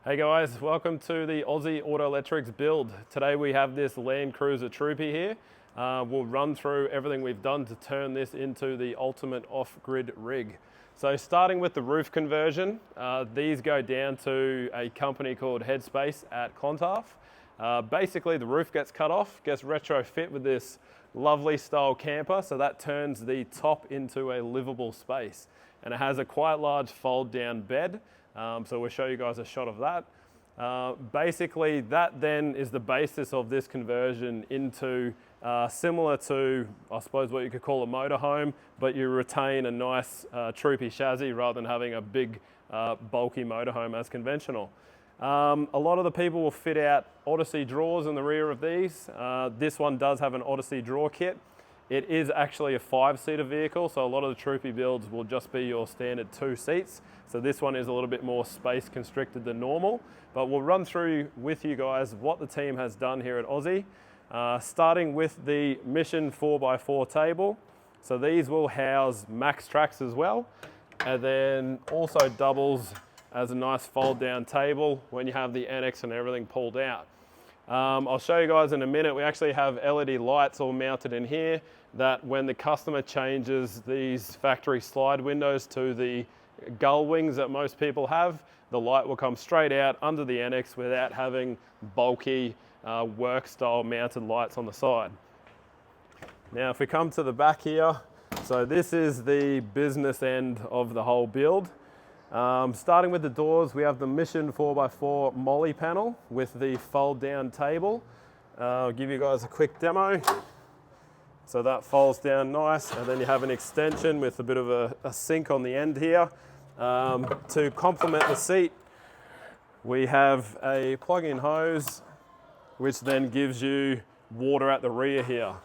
Hey guys, welcome to the Ozzy Auto Electrics build. Today we have this LandCruiser Troopy here. We'll run through everything we've done to turn this into the ultimate off-grid rig. So starting with the roof conversion, these go down to a company called Headspace at Clontarf. Basically the roof gets cut off, gets retrofit with this lovely style camper, so that turns the top into a livable space. And it has a quite large fold down bed. So we'll show you guys a shot of that. Basically, that then is the basis of this conversion into similar to, I suppose, what you could call a motorhome, but you retain a nice Troopy chassis rather than having a big, bulky motorhome as conventional. A lot of the people will fit out Odyssey Drawers in the rear of these. This one does have an Odyssey drawer kit. It is actually a 5-seater vehicle, so a lot of the Troopy builds will just be your standard 2 seats. So this one is a little bit more space constricted than normal, but we'll run through with you guys what the team has done here at Ozzy. Starting with the Mission 4x4 table. So these will house max tracks as well, and then also doubles as a nice fold down table when you have the annex and everything pulled out. I'll show you guys in a minute. We actually have LED lights all mounted in here that when the customer changes these factory slide windows to the gull wings that most people have, the light will come straight out under the annex without having bulky work style mounted lights on the side. Now if we come to the back here, so this is the business end of the whole build. Starting with the doors, we have the Mission 4x4 Molly panel with the fold down table. I'll give you guys a quick demo. So that folds down nice, and then you have an extension with a bit of a sink on the end here. To complement the seat, we have a plug-in hose, which then gives you water at the rear here.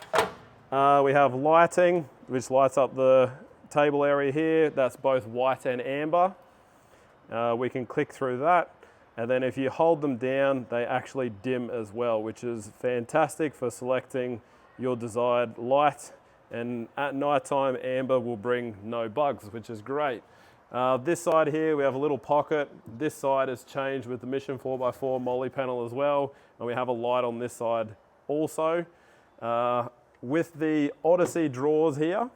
We have lighting, which lights up the table area here. That's both white and amber. We can click through that, and then if you hold them down, they actually dim as well, which is fantastic for selecting your desired light. And at night time, amber will bring no bugs, which is great. This side here, we have a little pocket. This side is changed with the Mission 4x4 Molly panel as well, and we have a light on this side also. With the Odyssey drawers here,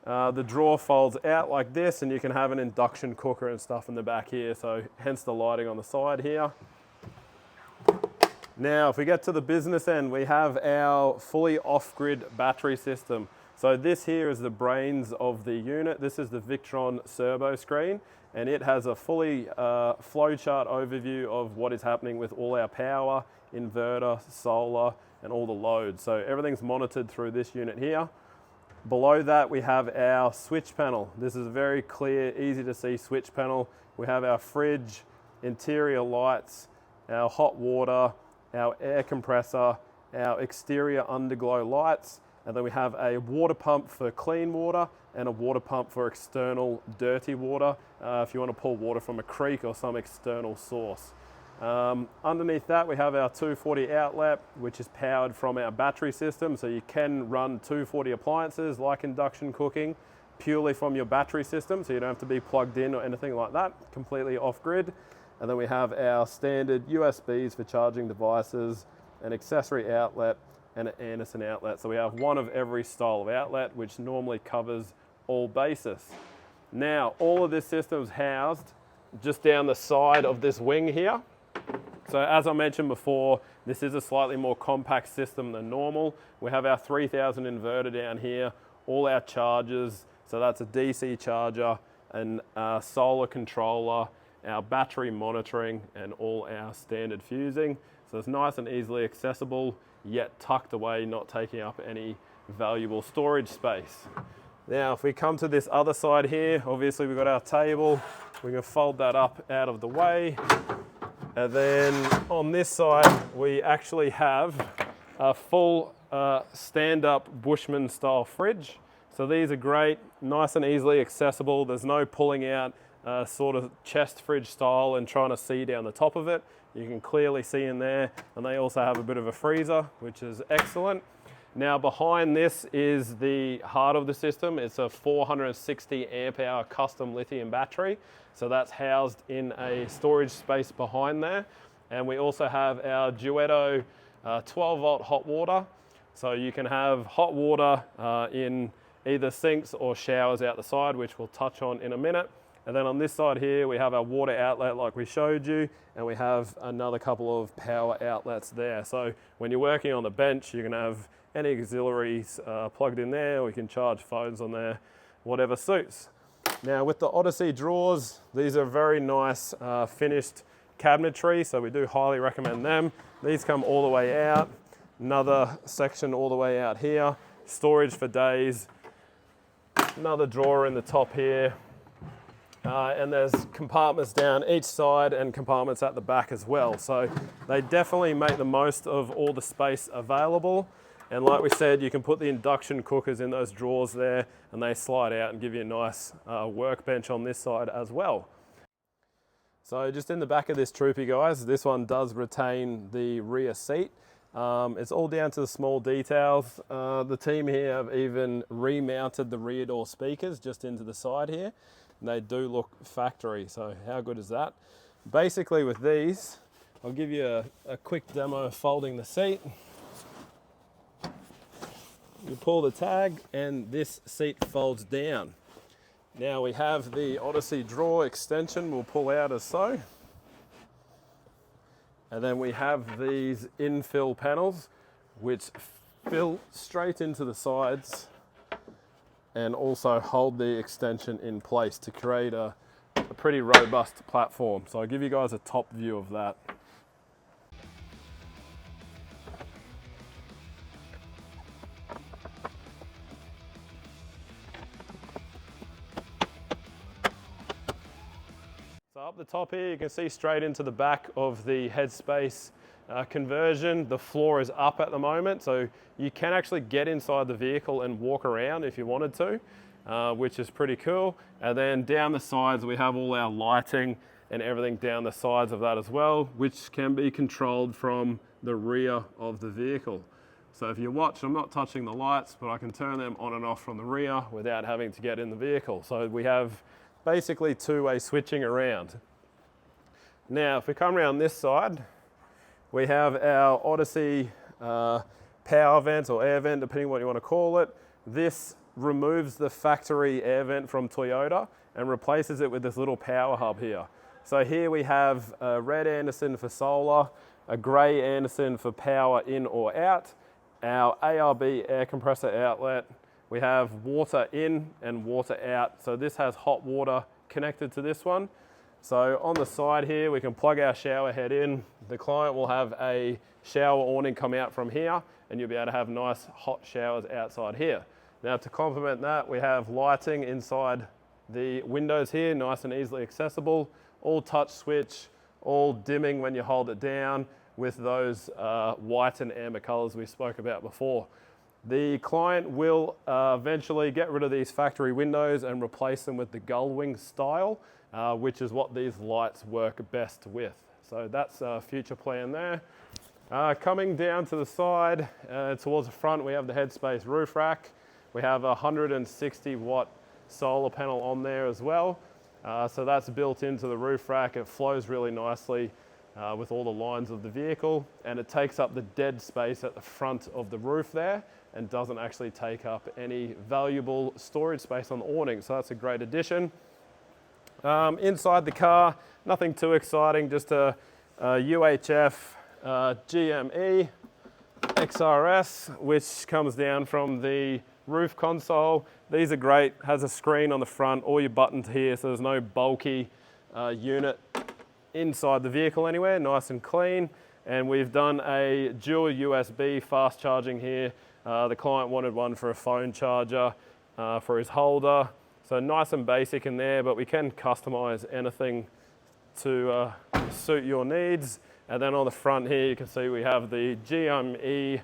the drawer folds out like this, and you can have an induction cooker and stuff in the back here, so hence the lighting on the side here. Now, if we get to the business end, we have our fully off-grid battery system. So this here is the brains of the unit. This is the Victron servo screen, and it has a fully flowchart overview of what is happening with all our power, inverter, solar, and all the loads. So everything's monitored through this unit here. Below that, we have our switch panel. This is a very clear, easy to see switch panel. We have our fridge, interior lights, our hot water, our air compressor, our exterior underglow lights, and then we have a water pump for clean water and a water pump for external dirty water, if you want to pull water from a creek or some external source. Underneath that, we have our 240 outlet, which is powered from our battery system, so you can run 240 appliances like induction cooking purely from your battery system, so you don't have to be plugged in or anything like that, completely off-grid. And then we have our standard USBs for charging devices, an accessory outlet, and an Anderson outlet. So we have one of every style of outlet, which normally covers all bases. Now, all of this system is housed just down the side of this wing here. So as I mentioned before, this is a slightly more compact system than normal. We have our 3000 inverter down here, all our chargers, so that's a DC charger, and a solar controller, our battery monitoring, and all our standard fusing. So it's nice and easily accessible, yet tucked away, not taking up any valuable storage space. Now, if we come to this other side here, obviously we've got our table. We can fold that up out of the way. And then on this side, we actually have a full stand-up Bushman style fridge. So these are great, nice and easily accessible. There's no pulling out sort of chest fridge style and trying to see down the top of it. You can clearly see in there, and they also have a bit of a freezer, which is excellent. Now behind this is the heart of the system. It's a 460 amp hour custom lithium battery. So that's housed in a storage space behind there. And we also have our Duetto 12 volt hot water. So you can have hot water in either sinks or showers out the side, which we'll touch on in a minute. And then on this side here, we have our water outlet like we showed you, and we have another couple of power outlets there. So when you're working on the bench, you can have any auxiliaries plugged in there, or you can charge phones on there, whatever suits. Now with the Odyssey drawers, these are very nice finished cabinetry, so we do highly recommend them. These come all the way out, another section all the way out here, storage for days, another drawer in the top here, and there's compartments down each side and compartments at the back as well. So they definitely make the most of all the space available. And like we said, you can put the induction cookers in those drawers there and they slide out and give you a nice workbench on this side as well. So just in the back of this Troopy, guys, this one does retain the rear seat. It's all down to the small details. The team here have even remounted the rear door speakers just into the side here. And they do look factory, so how good is that? Basically with these, I'll give you a quick demo of folding the seat. You pull the tag and this seat folds down. Now we have the Odyssey drawer extension, we'll pull out as so. And then we have these infill panels, which fill straight into the sides and also hold the extension in place to create a pretty robust platform. So I'll give you guys a top view of that. So up the top here, you can see straight into the back of the Headspace conversion. The floor is up at the moment, so you can actually get inside the vehicle and walk around if you wanted to, which is pretty cool. And then down the sides, we have all our lighting and everything down the sides of that as well, which can be controlled from the rear of the vehicle. So if you watch, I'm not touching the lights, but I can turn them on and off from the rear without having to get in the vehicle. So we have basically two-way switching around. Now, if we come around this side, we have our Odyssey power vent or air vent, depending on what you want to call it. This removes the factory air vent from Toyota and replaces it with this little power hub here. So here we have a red Anderson for solar, a grey Anderson for power in or out, our ARB air compressor outlet. We have water in and water out. So this has hot water connected to this one. So on the side here, we can plug our shower head in. The client will have a shower awning come out from here, and you'll be able to have nice hot showers outside here. Now to complement that, we have lighting inside the windows here, nice and easily accessible, all touch switch, all dimming when you hold it down with those white and amber colors we spoke about before. The client will eventually get rid of these factory windows and replace them with the gull wing style, which is what these lights work best with. So that's a future plan there. Coming down to the side, towards the front, we have the Headspace roof rack. We have a 160 watt solar panel on there as well. So that's built into the roof rack. It flows really nicely with all the lines of the vehicle, and it takes up the dead space at the front of the roof there and doesn't actually take up any valuable storage space on the awning. So that's a great addition. Inside the car, nothing too exciting, just a UHF GME XRS, which comes down from the roof console. These are great, has a screen on the front, all your buttons here, so there's no bulky unit inside the vehicle anywhere, nice and clean. And we've done a dual USB fast charging here. The client wanted one for a phone charger, for his holder. So nice and basic in there, but we can customize anything to suit your needs. And then on the front here, you can see we have the GME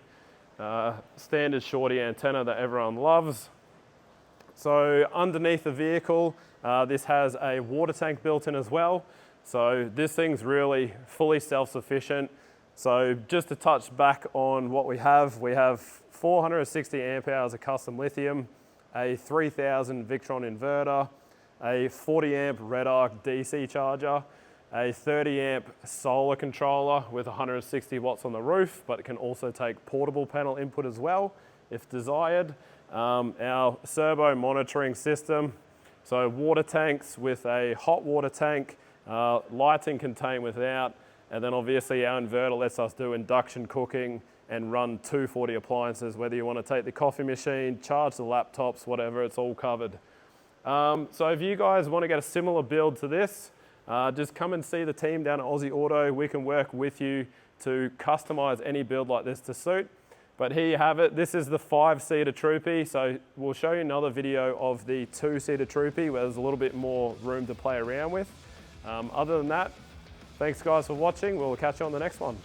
standard shorty antenna that everyone loves. So underneath the vehicle, this has a water tank built in as well. So this thing's really fully self-sufficient. So just to touch back on what we have 460 amp hours of custom lithium, a 3000 Victron inverter, a 40 amp red arc DC charger, a 30 amp solar controller with 160 watts on the roof, but it can also take portable panel input as well if desired. Our servo monitoring system, so water tanks with a hot water tank, lighting contained without, and then obviously our inverter lets us do induction cooking and run 240 appliances, whether you want to take the coffee machine, charge the laptops, whatever, it's all covered. So if you guys want to get a similar build to this, just come and see the team down at Ozzy Auto. We can work with you to customize any build like this to suit. But here you have it. This is the 5-seater Troopy. So we'll show you another video of the 2-seater Troopy where there's a little bit more room to play around with. Other than that, thanks guys for watching. We'll catch you on the next one.